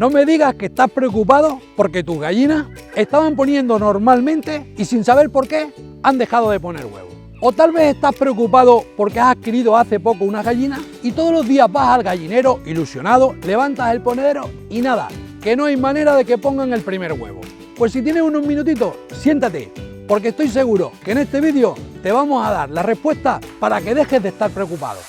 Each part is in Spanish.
No me digas que estás preocupado porque tus gallinas estaban poniendo normalmente y sin saber por qué han dejado de poner huevos. O tal vez estás preocupado porque has adquirido hace poco unas gallinas y todos los días vas al gallinero ilusionado, levantas el ponedero y nada, que no hay manera de que pongan el primer huevo. Pues si tienes unos minutitos, siéntate, porque estoy seguro que en este vídeo te vamos a dar la respuesta para que dejes de estar preocupado.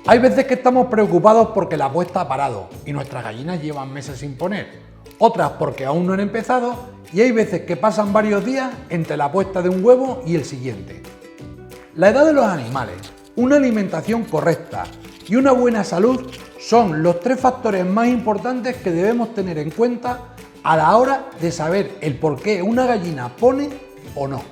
Hay veces que estamos preocupados porque la puesta ha parado y nuestras gallinas llevan meses sin poner, otras porque aún no han empezado y hay veces que pasan varios días entre la puesta de un huevo y el siguiente. La edad de los animales, una alimentación correcta y una buena salud son los tres factores más importantes que debemos tener en cuenta a la hora de saber el por qué una gallina pone o no.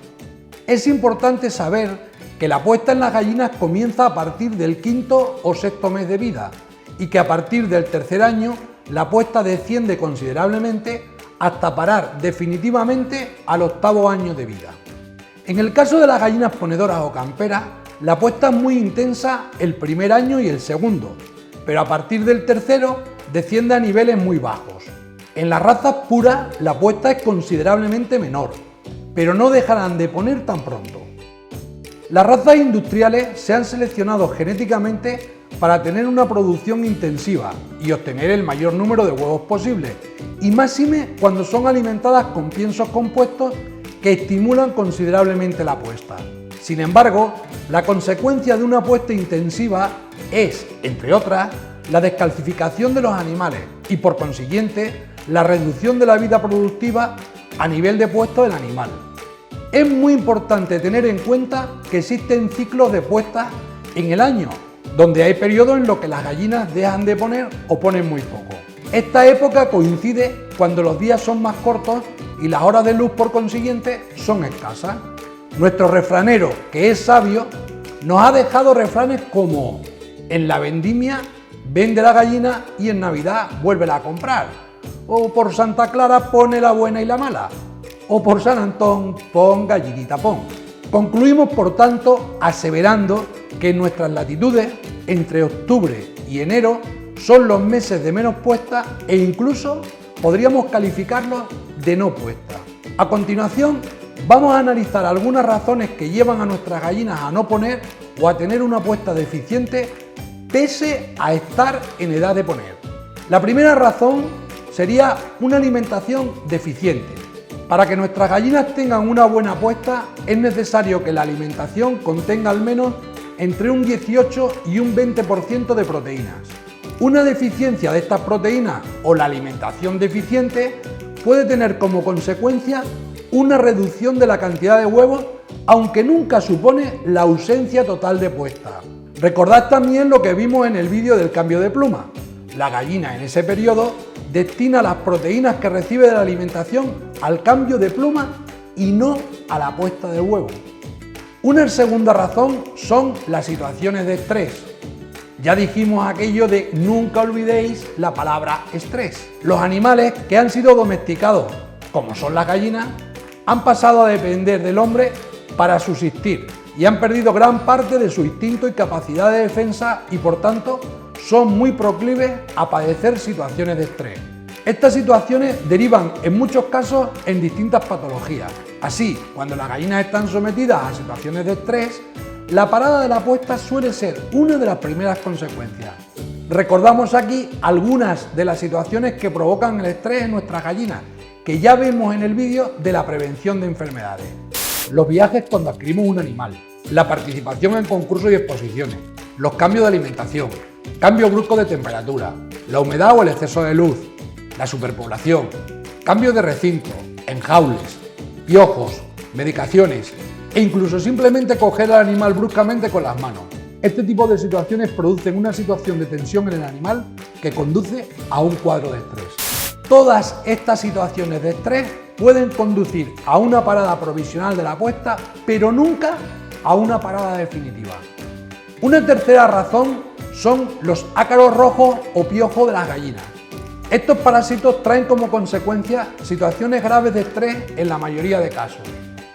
Es importante saber que la puesta en las gallinas comienza a partir del quinto o sexto mes de vida y que a partir del tercer año la puesta desciende considerablemente hasta parar definitivamente al octavo año de vida. En el caso de las gallinas ponedoras o camperas, la puesta es muy intensa el primer año y el segundo, pero a partir del tercero desciende a niveles muy bajos. En las razas puras la puesta es considerablemente menor, pero no dejarán de poner tan pronto. Las razas industriales se han seleccionado genéticamente para tener una producción intensiva y obtener el mayor número de huevos posible, y máxime cuando son alimentadas con piensos compuestos que estimulan considerablemente la puesta. Sin embargo, la consecuencia de una puesta intensiva es, entre otras, la descalcificación de los animales y, por consiguiente, la reducción de la vida productiva a nivel de puesto del animal. Es muy importante tener en cuenta que existen ciclos de puestas en el año, donde hay periodos en los que las gallinas dejan de poner o ponen muy poco. Esta época coincide cuando los días son más cortos y las horas de luz, por consiguiente, son escasas. Nuestro refranero, que es sabio, nos ha dejado refranes como: en la vendimia vende la gallina y en Navidad vuélvela a comprar, o por Santa Clara pone la buena y la mala, o por San Antón pon gallinita pon. Concluimos, por tanto, aseverando que en nuestras latitudes, entre octubre y enero, son los meses de menos puesta e incluso podríamos calificarlos de no puesta. A continuación, vamos a analizar algunas razones que llevan a nuestras gallinas a no poner o a tener una puesta deficiente pese a estar en edad de poner. La primera razón sería una alimentación deficiente. Para que nuestras gallinas tengan una buena puesta es necesario que la alimentación contenga al menos entre un 18 y un 20% de proteínas. Una deficiencia de estas proteínas o la alimentación deficiente puede tener como consecuencia una reducción de la cantidad de huevos, aunque nunca supone la ausencia total de puesta. Recordad también lo que vimos en el vídeo del cambio de pluma. La gallina en ese periodo destina las proteínas que recibe de la alimentación al cambio de pluma y no a la puesta de huevo. Una segunda razón son las situaciones de estrés. Ya dijimos aquello de nunca olvidéis la palabra estrés. Los animales que han sido domesticados, como son las gallinas, han pasado a depender del hombre para subsistir y han perdido gran parte de su instinto y capacidad de defensa y, por tanto, son muy proclives a padecer situaciones de estrés. Estas situaciones derivan en muchos casos en distintas patologías. Así, cuando las gallinas están sometidas a situaciones de estrés, la parada de la puesta suele ser una de las primeras consecuencias. Recordamos aquí algunas de las situaciones que provocan el estrés en nuestras gallinas, que ya vemos en el vídeo de la prevención de enfermedades. Los viajes cuando adquirimos un animal, la participación en concursos y exposiciones, los cambios de alimentación, cambios bruscos de temperatura, la humedad o el exceso de luz, la superpoblación, cambios de recinto, enjaules, piojos, medicaciones e incluso simplemente coger al animal bruscamente con las manos. Este tipo de situaciones producen una situación de tensión en el animal que conduce a un cuadro de estrés. Todas estas situaciones de estrés pueden conducir a una parada provisional de la puesta, pero nunca a una parada definitiva. Una tercera razón son los ácaros rojos o piojos de las gallinas. Estos parásitos traen como consecuencia situaciones graves de estrés en la mayoría de casos.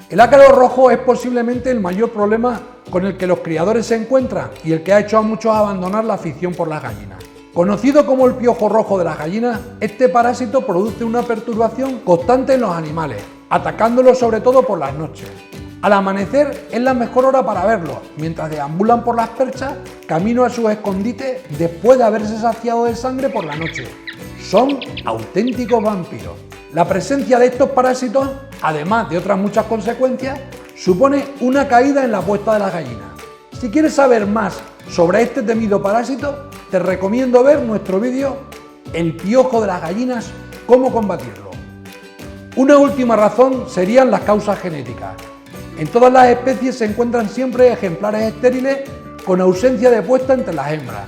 El ácaro rojo es posiblemente el mayor problema con el que los criadores se encuentran y el que ha hecho a muchos abandonar la afición por las gallinas. Conocido como el piojo rojo de las gallinas, este parásito produce una perturbación constante en los animales, atacándolos sobre todo por las noches. Al amanecer es la mejor hora para verlos, mientras deambulan por las perchas, camino a sus escondites después de haberse saciado de sangre por la noche. Son auténticos vampiros. La presencia de estos parásitos, además de otras muchas consecuencias, supone una caída en la puesta de las gallinas. Si quieres saber más sobre este temido parásito, te recomiendo ver nuestro vídeo El piojo de las gallinas, cómo combatirlo. Una última razón serían las causas genéticas. En todas las especies se encuentran siempre ejemplares estériles con ausencia de puesta entre las hembras.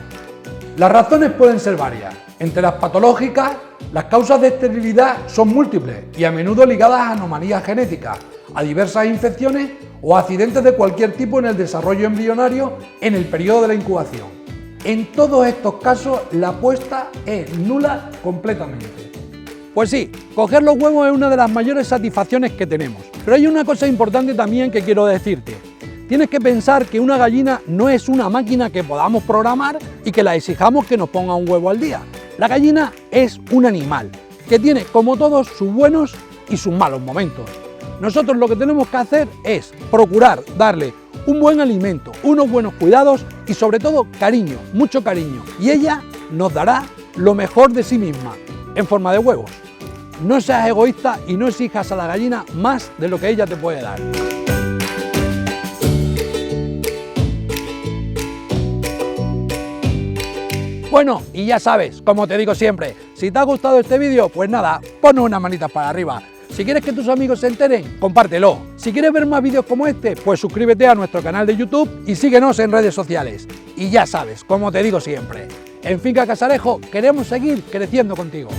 Las razones pueden ser varias. Entre las patológicas, las causas de esterilidad son múltiples y a menudo ligadas a anomalías genéticas, a diversas infecciones o accidentes de cualquier tipo en el desarrollo embrionario en el periodo de la incubación. En todos estos casos, la puesta es nula completamente. Pues sí, coger los huevos es una de las mayores satisfacciones que tenemos. Pero hay una cosa importante también que quiero decirte. Tienes que pensar que una gallina no es una máquina que podamos programar y que la exijamos que nos ponga un huevo al día. La gallina es un animal que tiene, como todos, sus buenos y sus malos momentos. Nosotros lo que tenemos que hacer es procurar darle un buen alimento, unos buenos cuidados y sobre todo cariño, mucho cariño. Y ella nos dará lo mejor de sí misma, en forma de huevos. No seas egoísta y no exijas a la gallina más de lo que ella te puede dar. Bueno, y ya sabes, como te digo siempre, si te ha gustado este vídeo, pues nada, ponnos unas manitas para arriba. Si quieres que tus amigos se enteren, compártelo. Si quieres ver más vídeos como este, pues suscríbete a nuestro canal de YouTube y síguenos en redes sociales. Y ya sabes, como te digo siempre, en Finca Casarejo queremos seguir creciendo contigo.